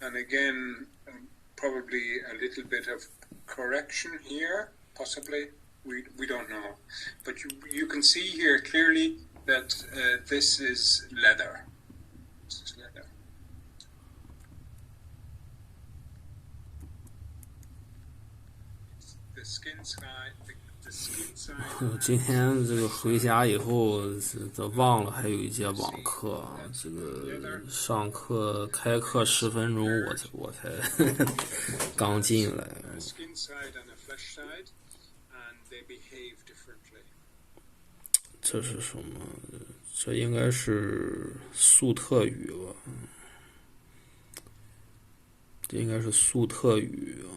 and again, probably a little bit of correction here, possibly. We don't know. But you can see here clearly that this is leather. This is leather. The skin side. The skin side. 今天这个回家以后，这忘了还有一节网课，这个上课开课10分钟，我才刚进来。这是什么？这应该是粟特语吧？这应该是粟特语啊！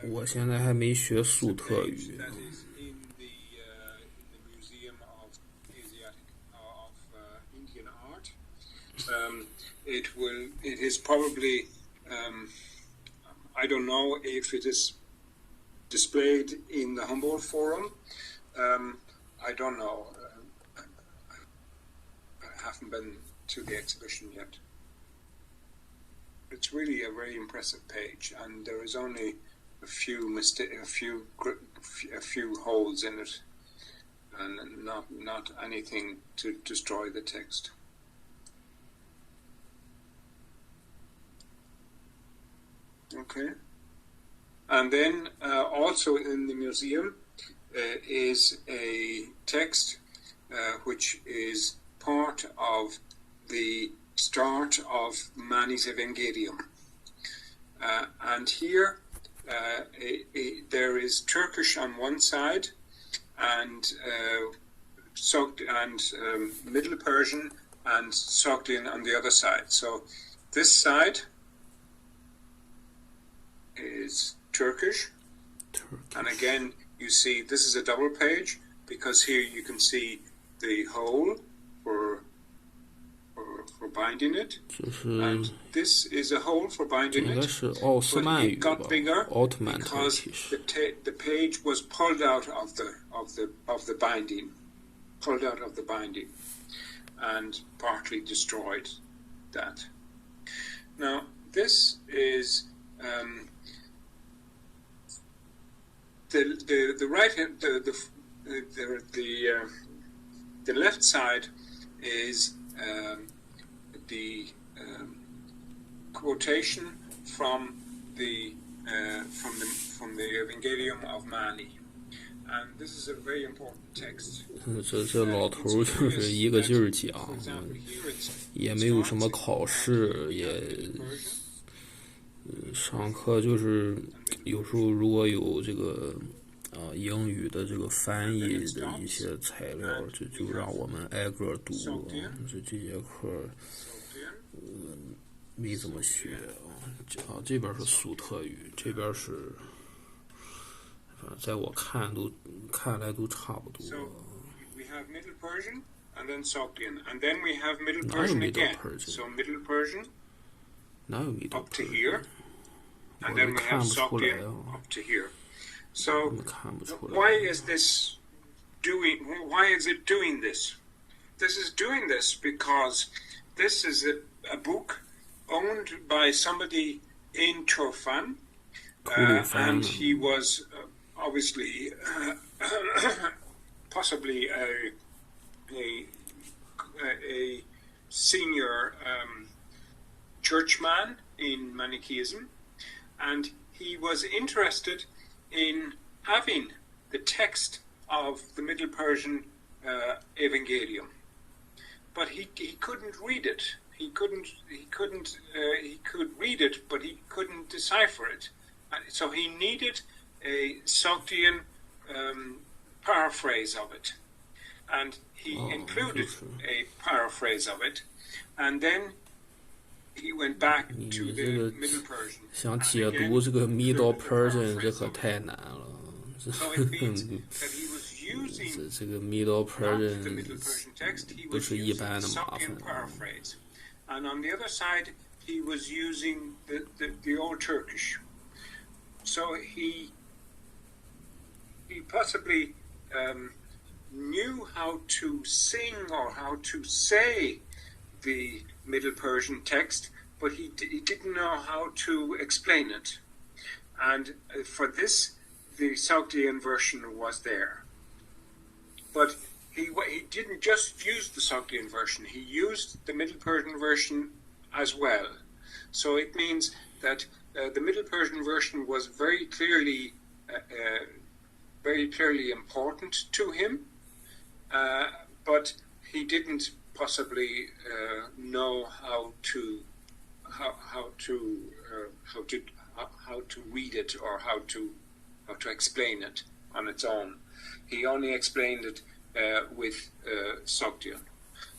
我现在还没学粟特语。It is probably, I don't know if it is displayed in the Humboldt Forum. I don't know. I haven't been to the exhibition yet. It's really a very impressive page, and there is only a few holes in it, and not anything to destroy the text. Okay, and then also in the museum is a text which is part of the start of Mani's Evangelium, and here there is Turkish on one side and Middle Persian and Sogdian on the other side. So this side is Turkish, and again you see this is a double page because here you can see the hole for binding it, and this is a hole for binding it, but it got bigger because the page was pulled out of the binding, and partly destroyed that. Now this is the right hand, the left side is the quotation from the Evangelium of Mani, and this is a very important text. 这老头就是一个劲儿讲，也没有什么考试，也上课就是有时候如果有这个英语的这个翻译的一些材料，就让我们挨个读。这节课没怎么学啊。这边是粟特语，这边是，反正在我看来都差不多。We have Middle Persian and then Sogdian, and then we have Middle Persian again. So Middle Persian up to here, and then we have Sogdian up to here. So why is it doing this? This is doing this because this is a book owned by somebody in Turfan, and he was obviously possibly a senior churchman in Manichaeism, and he was interested in having the text of the Middle Persian Evangelium, but he couldn't read it. He could read it, but he couldn't decipher it. So he needed a Sogdian paraphrase of it, and he included a paraphrase of it, and then he went back to the Middle Persian. 想解读这个 Middle Persian 这可太难了。这个 Middle Persian 不是一般的麻烦。And on the other side, he was using the Old Turkish. So he possibly knew how to sing or how to say the Middle Persian text, but he didn't know how to explain it. And for this, the Sogdian version was there. But he didn't just use the Sogdian version, he used the Middle Persian version as well. So it means that the Middle Persian version was very clearly important to him, but he didn't possibly know how to read it or how to explain it on its own. He only explained it with Sogdian.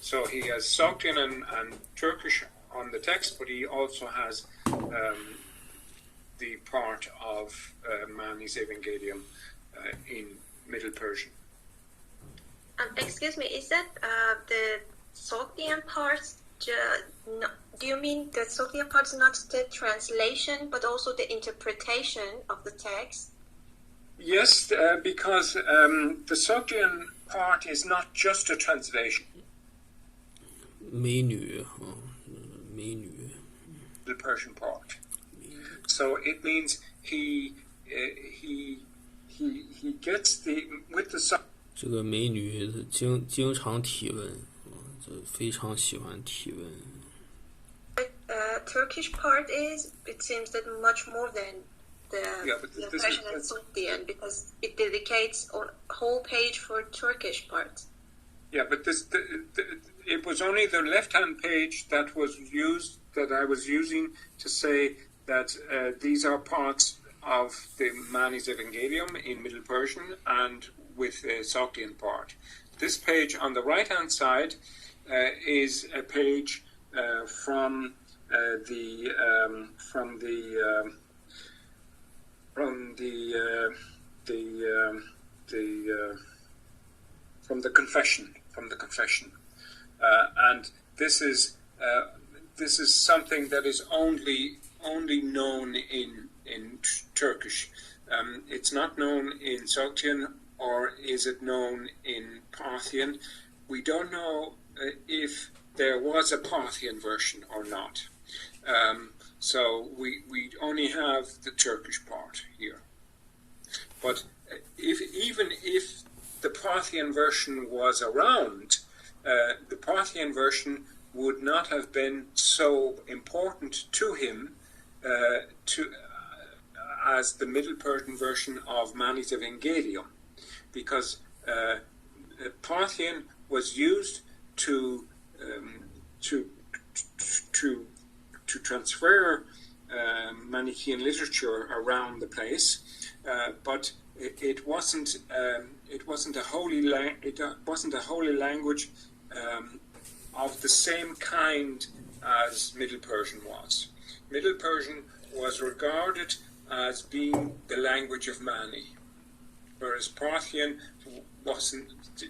So he has Sogdian and Turkish on the text, but he also has the part of Mani's Evangelium in Middle Persian. Excuse me, is that the Sogdian part? Do you mean the Sogdian part is not the translation, but also the interpretation of the text? Yes, because the Sogdian part is not just a translation. 美女 The Persian part. So it means he gets with the 这个美女经常提问，非常喜欢提问。Turkish part is, it seems that much more than the Persian and Sogdian, because it dedicates a whole page for Turkish part. Yeah, but it was only the left-hand page that I was using to say that these are parts of the Mani's Evangelium in Middle Persian and with the Sogdian part. This page on the right-hand side is a page from the confession. And this is something that is only known in Turkish. It's not known in Sogdian, or is it known in Parthian? We don't know if there was a Parthian version or not. So we only have the Turkish part here. But even if the Parthian version was around, the Parthian version would not have been so important to him as the Middle Persian version of Mani's Evangelium, because Parthian was used to transfer Manichaean literature around the place, but it wasn't a holy language of the same kind as Middle Persian was. Middle Persian was regarded as being the language of Mani, whereas Parthian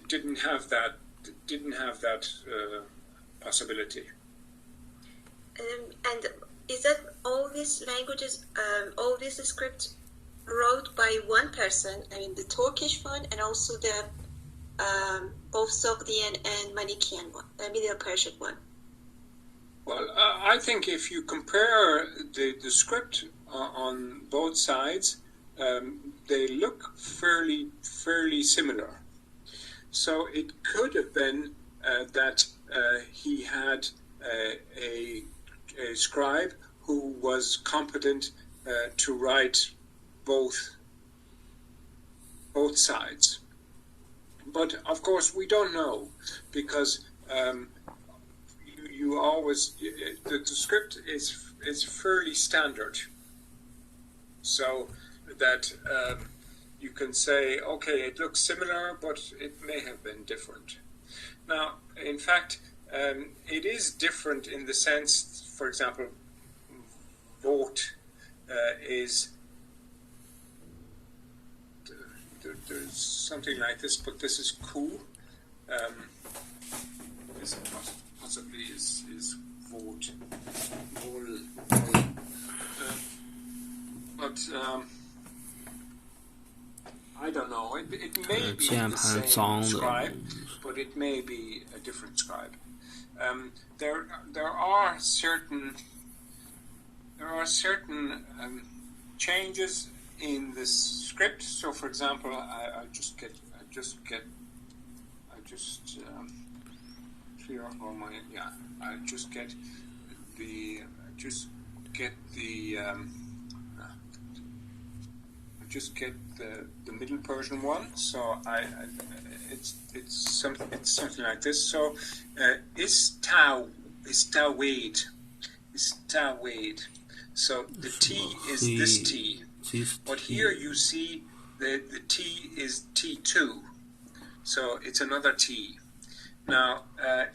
didn't have that possibility. And is that all these languages, all these scripts wrote by one person? I mean, the Turkish one and also the both Sogdian and Manichaean one, the Middle Persian one. Well, I think if you compare the script on both sides, they look fairly similar. So it could have been that he had a scribe who was competent to write both sides. But of course we don't know, because you always the script is fairly standard, so that you can say, okay, it looks similar, but it may have been different. Now, in fact, it is different in the sense, for example, vote is there's something like this, but this is cool. This possibly is vote. But I don't know. It may be the same scribe, but it may be a different scribe. There are certain are certain changes in the script. So, for example, I just clear all my I just get the middle Persian one. So it's something like this. So is tawid. So the T is this T. But here you see the T is T2. So it's another T. Now,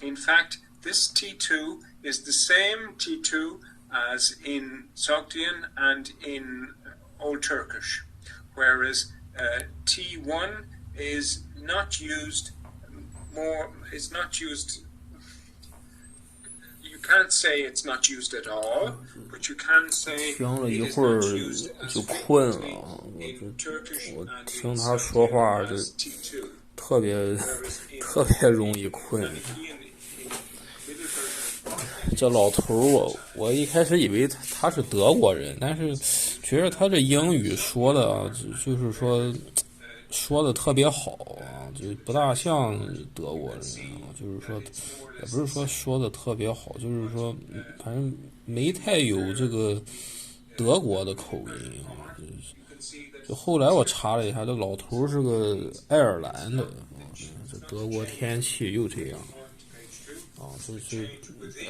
in fact, this T2 is the same T2 as in Sogdian and in Old Turkish, whereas T1 is not used more. It's not used. You can't say it's not used at all, but you can say it is not used as frequently in Turkish and in Sogdian as T2. 特别容易困。这老头我一开始以为他是德国人，但是觉得他这英语说的啊，就是说的特别好啊，就不大像德国人啊，就是说也不是说的特别好，就是说反正没太有这个德国的口音啊。就后来我查了一下，这老头是个爱尔兰的，这德国天气又这样啊，就是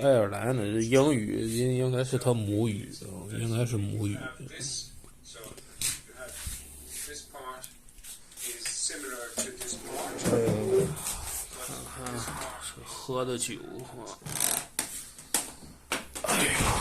爱尔兰的英语应该是他母语，应该是母语。看看喝的酒啊，哎呀。